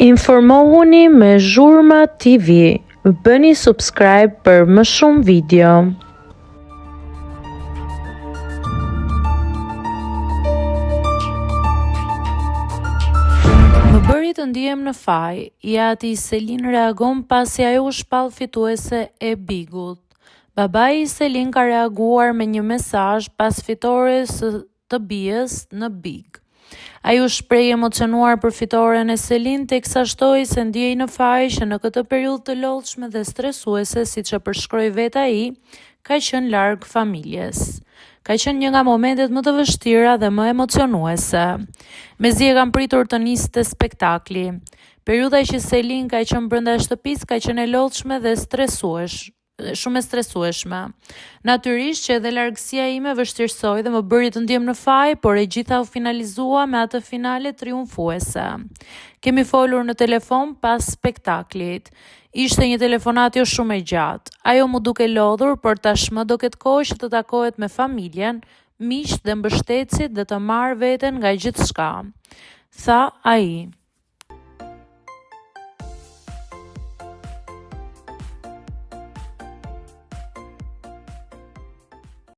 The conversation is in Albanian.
Informohuni me Zhurma TV. Bëni subscribe për më shumë video. Më bëri të ndihem në faj, Jati Selin reagon pasi ajo u shpall fituese e Bigut. Babai i Selin ka reaguar me një mesazh pas fitores të bijës në Big. Ai u shpreh emocionuar për fitoren e Selin, teksa shtoi se ndjej në faj që në këtë periudhë të lodhshme dhe stresuese, siç e përshkroi vetë ai, ka qenë larg familjes. Ka qenë një nga momentet më të vështira dhe më emocionuese. Mezi e kam pritur të niste spektakli. Periudha që Selin ka qenë brenda shtëpisë ka qenë e lodhshme dhe shumë e stresueshme. Natyrisht që edhe largësia ime vështirësoi dhe më bëri të ndjem në faj, por e gjitha u finalizua me atë finale triumfuese. Kemi folur në telefon pas spektaklit. Ishte një telefonat jo shumë e gjatë. Ajo mu duke lodhur, por tashmë do ketë kohë që të takohet me familjen, miqt dhe mbështetësit dhe të marrë veten nga gjithçka, tha ai.